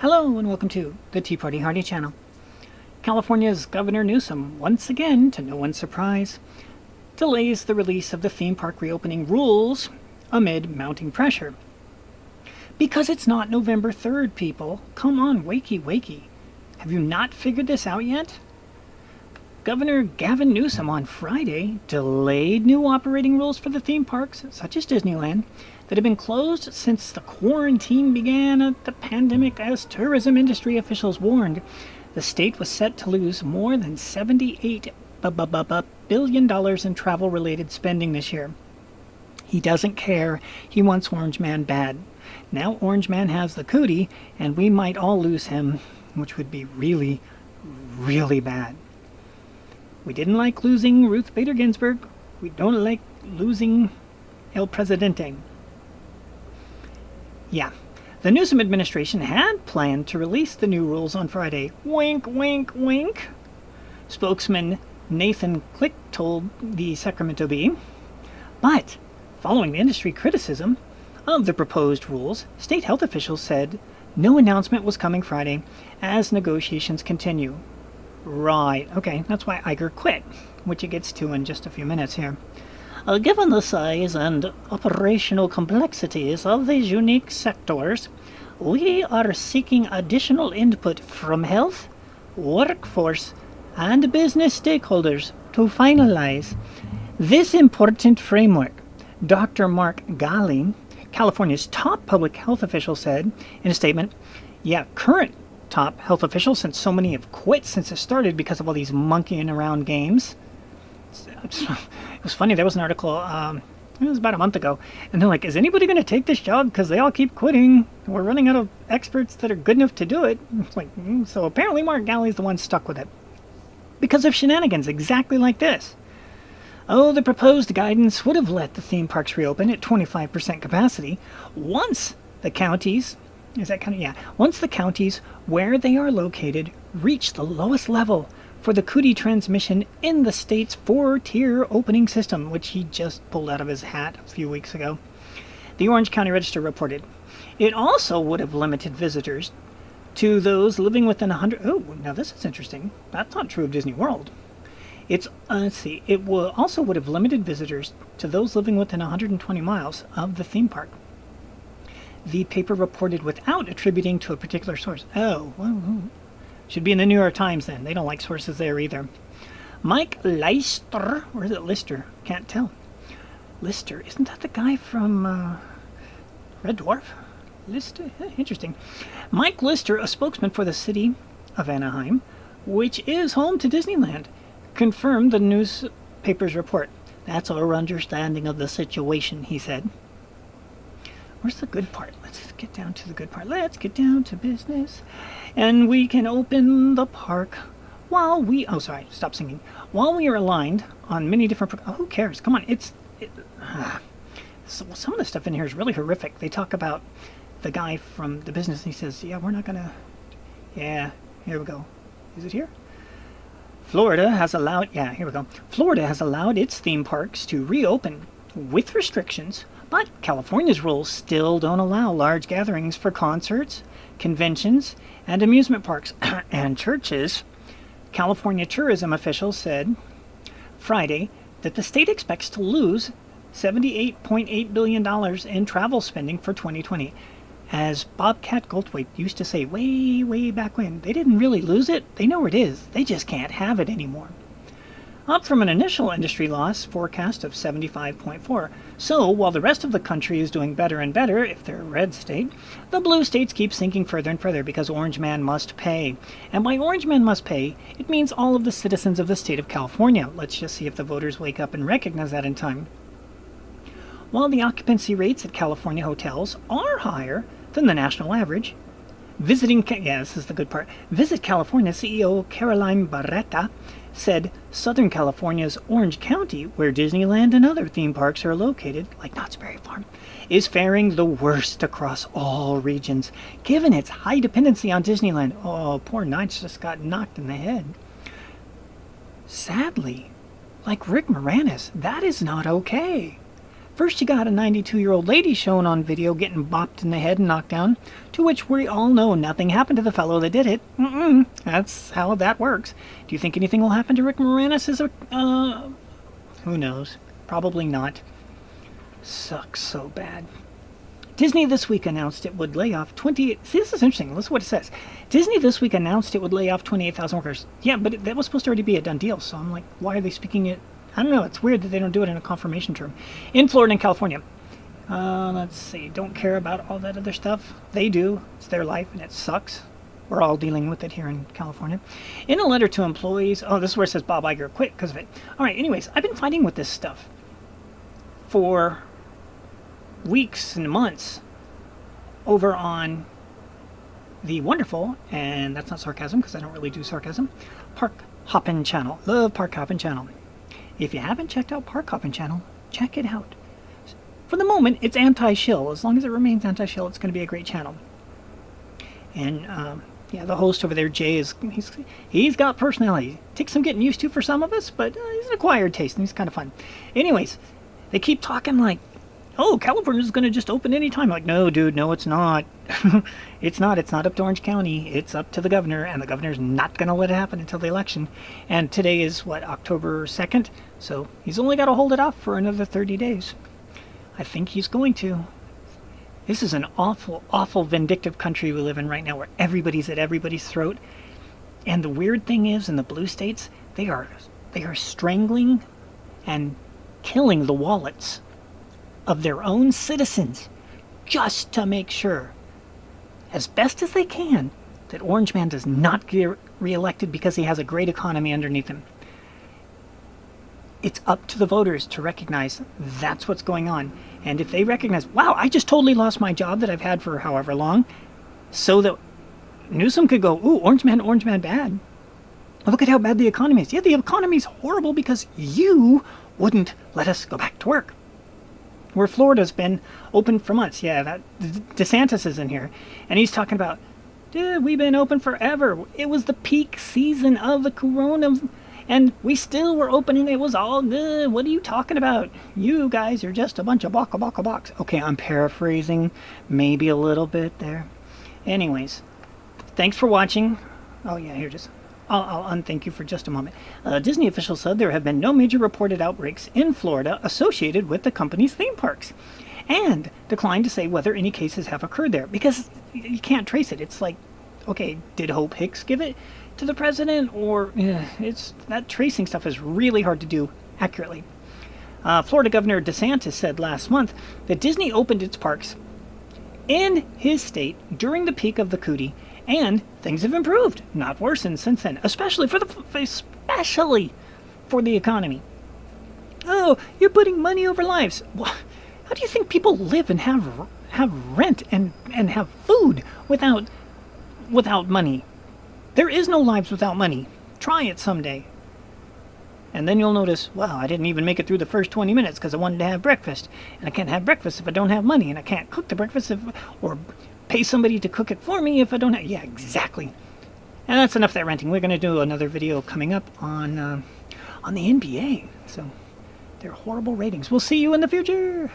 Hello and welcome to the Tea Party Hardy channel. California's Governor Newsom, once again, to no one's surprise, delays the release of the theme park reopening rules amid mounting pressure. Because it's not November 3rd, people. Come on, wakey wakey. Have you not figured this out yet? Governor Gavin Newsom on Friday delayed new operating rules for the theme parks, such as Disneyland, that have been closed since the quarantine began at the pandemic. As tourism industry officials warned, the state was set to lose more than $78 billion in travel-related spending this year. He doesn't care. He wants Orange Man bad. Now Orange Man has the cootie, and we might all lose him, which would be really, really bad. We didn't like losing Ruth Bader Ginsburg. We don't like losing El Presidente. Yeah, the Newsom administration had planned to release the new rules on Friday. Wink, wink, wink. Spokesman Nathan Click told the Sacramento Bee. But, following the industry criticism of the proposed rules, state health officials said no announcement was coming Friday as negotiations continue. Right, okay, that's why Iger quit, which he gets to in just a few minutes here. Given the size and operational complexities of these unique sectors, we are seeking additional input from health, workforce, and business stakeholders to finalize this important framework. Dr. Mark Ghaly, California's top public health official, said in a statement, current top health officials, since so many have quit since it started because of all these monkeying around games. It was funny, there was an article, it was about a month ago, and they're like, is anybody going to take this job? Because they all keep quitting. We're running out of experts that are good enough to do it. It's like, so apparently Mark Ghaly's the one stuck with it. Because of shenanigans exactly like this. Oh, the proposed guidance would have let the theme parks reopen at 25% capacity once the counties, once the counties where they are located reach the lowest level for the cootie transmission in the state's 4-tier opening system, which he just pulled out of his hat a few weeks ago. The Orange County Register reported. It also would have limited visitors to those living within 100... Oh, now this is interesting. That's not true of Disney World. It also would have limited visitors to those living within 120 miles of the theme park. The paper reported without attributing to a particular source. Oh, well, should be in the New York Times then. They don't like sources there either. Mike Lister, or is it Lister? Can't tell. Lister, isn't that the guy from Red Dwarf? Lister? Interesting. Mike Lister, a spokesman for the city of Anaheim, which is home to Disneyland, confirmed the newspaper's report. That's our understanding of the situation, he said. Where's the good part? Let's get down to the good part. Let's get down to business. And we can open the park while we... Oh, sorry. Stop singing. While we are aligned on many different... Oh, who cares? Come on. Some of the stuff in here is really horrific. They talk about the guy from the business. And he says, we're not going to... Yeah, here we go. Is it here? Florida has allowed... Yeah, here we go. Florida has allowed its theme parks to reopen with restrictions, but California's rules still don't allow large gatherings for concerts, conventions, and amusement parks and churches. California tourism officials said Friday that the state expects to lose $78.8 billion in travel spending for 2020. As Bobcat Goldthwait used to say way, way back when, they didn't really lose it. They know where it is. They just can't have it anymore. Up from an initial industry loss forecast of 75.4. So, while the rest of the country is doing better and better, if they're a red state, the blue states keep sinking further and further because Orange Man must pay. And by Orange Man must pay, it means all of the citizens of the state of California. Let's just see if the voters wake up and recognize that in time. While the occupancy rates at California hotels are higher than the national average, this is the good part. Visit California CEO Caroline Barretta said Southern California's Orange County, where Disneyland and other theme parks are located, like Knott's Berry Farm, is faring the worst across all regions, given its high dependency on Disneyland. Oh, poor Knott's just got knocked in the head. Sadly, like Rick Moranis, that is not okay. First, you got a 92-year-old lady shown on video getting bopped in the head and knocked down, to which we all know nothing happened to the fellow that did it. That's how that works. Do you think anything will happen to Rick Moranis? Who knows? Probably not. Sucks so bad. Disney this week announced it would lay off 28... See, this is interesting. Listen to what it says. Disney this week announced it would lay off 28,000 workers. Yeah, but that was supposed to already be a done deal, so I'm like, why are they speaking it? I don't know. It's weird that they don't do it in a confirmation term. In Florida and California. Let's see. Don't care about all that other stuff. They do. It's their life, and it sucks. We're all dealing with it here in California. In a letter to employees... Oh, this is where it says Bob Iger quit because of it. All right, anyways, I've been fighting with this stuff for weeks and months over on the wonderful, and that's not sarcasm because I don't really do sarcasm, Park Hoppin' channel. Love Park Hoppin' channel. If you haven't checked out Park Hoppin' channel, check it out. For the moment, it's anti-shill. As long as it remains anti-shill, it's going to be a great channel. And yeah, the host over there, Jay, he's got personality. Takes some getting used to for some of us, but he's an acquired taste, and he's kind of fun. Anyways, they keep talking like, oh, California's going to just open any time. Like, no, dude, no, it's not. It's not. It's not up to Orange County. It's up to the governor, and the governor's not going to let it happen until the election. And today is, what, October 2nd? So he's only got to hold it off for another 30 days. I think he's going to. This is an awful, awful vindictive country we live in right now where everybody's at everybody's throat. And the weird thing is, in the blue states, they are strangling and killing the wallets of their own citizens just to make sure, as best as they can, that Orange Man does not get reelected because he has a great economy underneath him. It's up to the voters to recognize that's what's going on. And if they recognize, wow, I just totally lost my job that I've had for however long, so that Newsom could go, ooh, Orange Man bad. Look at how bad the economy is. Yeah, the economy's horrible because you wouldn't let us go back to work. Where Florida's been open for months. Yeah, that DeSantis is in here. And he's talking about, dude, we've been open forever. It was the peak season of the corona, and we still were open, and it was all good. What are you talking about? You guys are just a bunch of box. Okay, I'm paraphrasing maybe a little bit there. Anyways, thanks for watching. Oh, yeah, here, just... I'll unthank you for just a moment. Disney officials said there have been no major reported outbreaks in Florida associated with the company's theme parks, and declined to say whether any cases have occurred there, because you can't trace it. It's like, okay, did Hope Hicks give it to the president? Or that tracing stuff is really hard to do accurately. Florida Governor DeSantis said last month that Disney opened its parks in his state during the peak of the cootie, and things have improved, not worsened since then, especially for the economy. Oh, you're putting money over lives. Well, how do you think people live and have rent and have food without money? There is no lives without money. Try it someday. And then you'll notice, wow, I didn't even make it through the first 20 minutes because I wanted to have breakfast. And I can't have breakfast if I don't have money. And I can't cook the breakfast or pay somebody to cook it for me if I don't have... Yeah, exactly. And that's enough of that ranting. We're going to do another video coming up on the NBA. So, they're horrible ratings. We'll see you in the future.